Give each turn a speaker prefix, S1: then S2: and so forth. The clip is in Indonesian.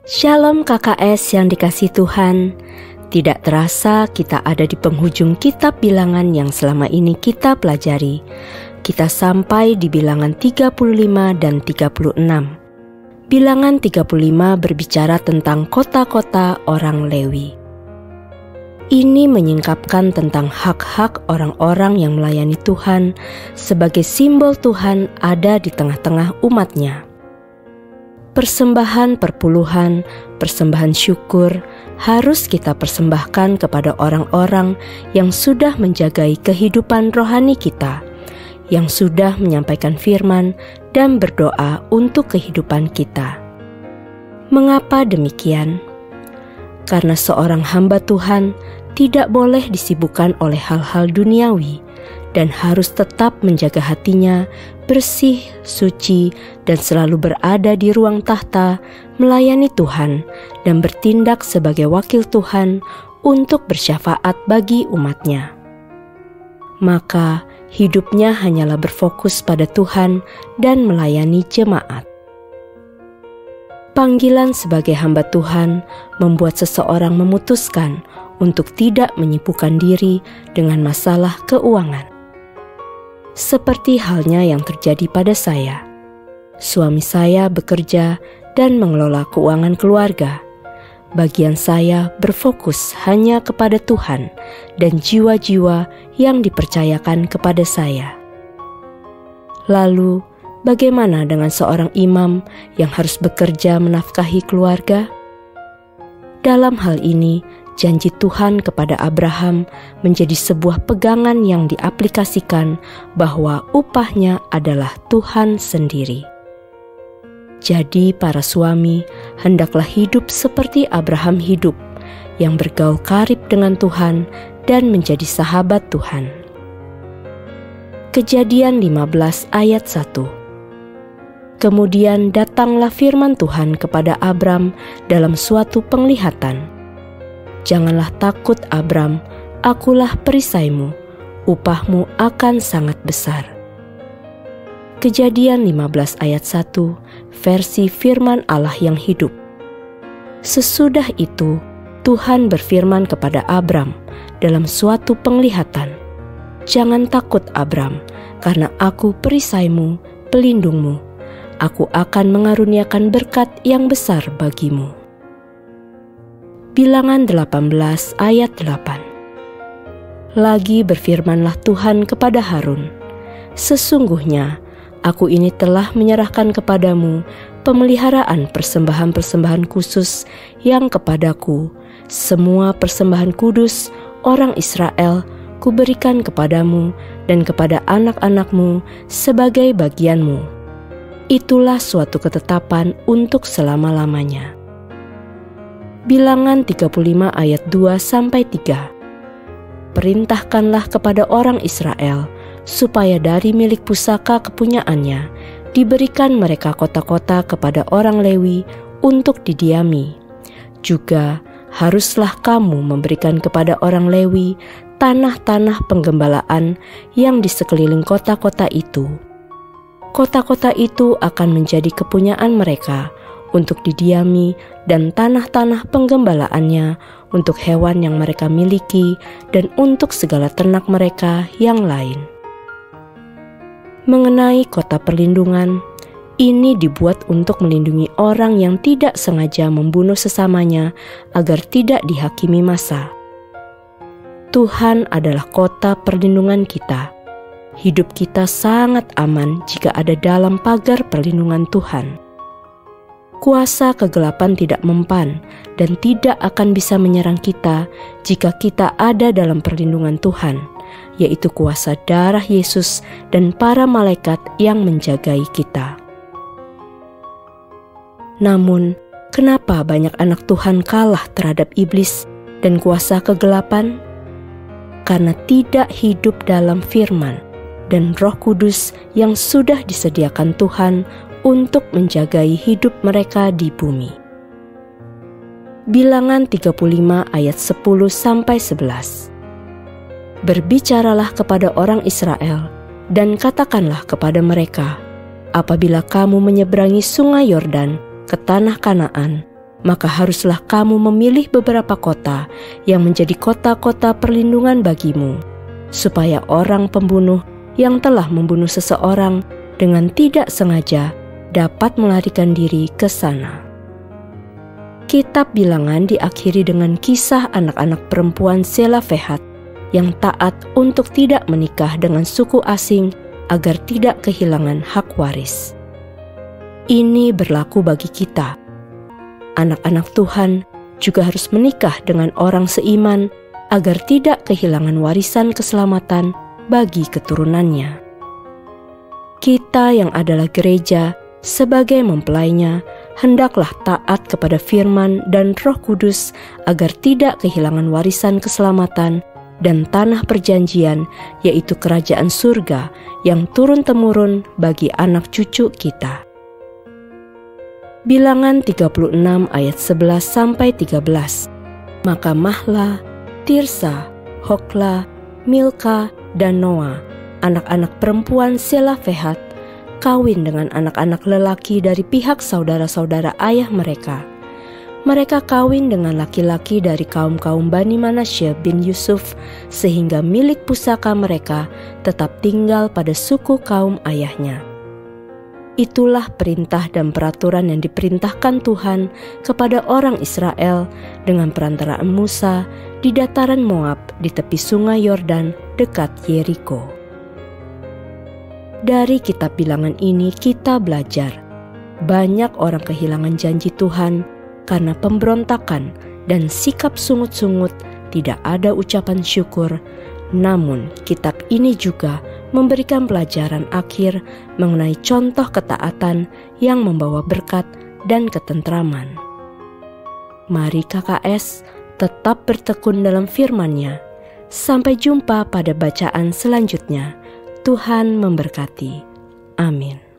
S1: Shalom KKS yang dikasihi Tuhan. Tidak terasa kita ada di penghujung kitab Bilangan yang selama ini kita pelajari. Kita sampai di Bilangan 35 dan 36. Bilangan 35 berbicara tentang kota-kota orang Lewi. Ini menyingkapkan tentang hak-hak orang-orang yang melayani Tuhan sebagai simbol Tuhan ada di tengah-tengah umatnya. Persembahan perpuluhan, persembahan syukur harus kita persembahkan kepada orang-orang yang sudah menjagai kehidupan rohani kita, yang sudah menyampaikan firman dan berdoa untuk kehidupan kita. Mengapa demikian? Karena seorang hamba Tuhan tidak boleh disibukkan oleh hal-hal duniawi dan harus tetap menjaga hatinya bersih, suci, dan selalu berada di ruang tahta, melayani Tuhan, dan bertindak sebagai wakil Tuhan untuk bersyafaat bagi umatnya. Maka hidupnya hanyalah berfokus pada Tuhan dan melayani jemaat. Panggilan sebagai hamba Tuhan membuat seseorang memutuskan untuk tidak menyibukkan diri dengan masalah keuangan. Seperti halnya yang terjadi pada saya. Suami saya bekerja dan mengelola keuangan keluarga. Bagian saya berfokus hanya kepada Tuhan dan jiwa-jiwa yang dipercayakan kepada saya. Lalu, bagaimana dengan seorang imam yang harus bekerja menafkahi keluarga? Dalam hal ini, janji Tuhan kepada Abraham menjadi sebuah pegangan yang diaplikasikan bahwa upahnya adalah Tuhan sendiri. Jadi para suami hendaklah hidup seperti Abraham hidup, yang bergaul karib dengan Tuhan dan menjadi sahabat Tuhan. Kejadian 15 ayat 1. Kemudian datanglah firman Tuhan kepada Abram dalam suatu penglihatan. Janganlah takut Abram, akulah perisaimu, upahmu akan sangat besar. Kejadian 15 ayat 1, versi firman Allah yang hidup. Sesudah itu, Tuhan berfirman kepada Abram dalam suatu penglihatan, jangan takut Abram, karena aku perisaimu, pelindungmu. Aku akan mengaruniakan berkat yang besar bagimu. Bilangan 18 ayat 8. Lagi berfirmanlah Tuhan kepada Harun, sesungguhnya aku ini telah menyerahkan kepadamu pemeliharaan persembahan-persembahan khusus yang kepadaku, semua persembahan kudus orang Israel kuberikan kepadamu dan kepada anak-anakmu sebagai bagianmu. Itulah suatu ketetapan untuk selama-lamanya. Bilangan 35 ayat 2-3. Perintahkanlah kepada orang Israel supaya dari milik pusaka kepunyaannya diberikan mereka kota-kota kepada orang Lewi untuk didiami. Juga haruslah kamu memberikan kepada orang Lewi tanah-tanah penggembalaan yang di sekeliling kota-kota itu. Kota-kota itu akan menjadi kepunyaan mereka untuk didiami dan tanah-tanah penggembalaannya untuk hewan yang mereka miliki dan untuk segala ternak mereka yang lain. Mengenai kota perlindungan, ini dibuat untuk melindungi orang yang tidak sengaja membunuh sesamanya agar tidak dihakimi massa. Tuhan adalah kota perlindungan kita. Hidup kita sangat aman jika ada dalam pagar perlindungan Tuhan. Kuasa kegelapan tidak mempan dan tidak akan bisa menyerang kita jika kita ada dalam perlindungan Tuhan, yaitu kuasa darah Yesus dan para malaikat yang menjagai kita. Namun, kenapa banyak anak Tuhan kalah terhadap iblis dan kuasa kegelapan? Karena tidak hidup dalam firman dan Roh Kudus yang sudah disediakan Tuhan untuk menjagai hidup mereka di bumi. Bilangan 35 ayat 10-11. Berbicaralah kepada orang Israel dan katakanlah kepada mereka, apabila kamu menyeberangi sungai Yordan ke tanah Kanaan, maka haruslah kamu memilih beberapa kota yang menjadi kota-kota perlindungan bagimu, supaya orang pembunuh yang telah membunuh seseorang dengan tidak sengaja dapat melarikan diri ke sana. Kitab Bilangan diakhiri dengan kisah anak-anak perempuan Selafehat yang taat untuk tidak menikah dengan suku asing agar tidak kehilangan hak waris. Ini berlaku bagi kita. Anak-anak Tuhan juga harus menikah dengan orang seiman agar tidak kehilangan warisan keselamatan bagi keturunannya. Kita yang adalah gereja sebagai mempelainya hendaklah taat kepada firman dan Roh Kudus agar tidak kehilangan warisan keselamatan dan tanah perjanjian, yaitu kerajaan surga yang turun-temurun bagi anak cucu kita. Bilangan 36 ayat 11-13. Maka Mahla, Tirsa, Hokla, Milka, dan Noa, anak-anak perempuan Selafehat, kawin dengan anak-anak lelaki dari pihak saudara-saudara ayah mereka. Mereka kawin dengan laki-laki dari kaum-kaum Bani Manasye bin Yusuf, sehingga milik pusaka mereka tetap tinggal pada suku kaum ayahnya. Itulah perintah dan peraturan yang diperintahkan Tuhan kepada orang Israel dengan perantaraan Musa di dataran Moab di tepi sungai Yordan dekat Yeriko. Dari kitab Bilangan ini kita belajar, banyak orang kehilangan janji Tuhan karena pemberontakan dan sikap sungut-sungut, tidak ada ucapan syukur. Namun kitab ini juga memberikan pelajaran akhir mengenai contoh ketaatan yang membawa berkat dan ketentraman. Mari KKS tetap bertekun dalam firman-Nya. Sampai jumpa pada bacaan selanjutnya. Tuhan memberkati. Amin.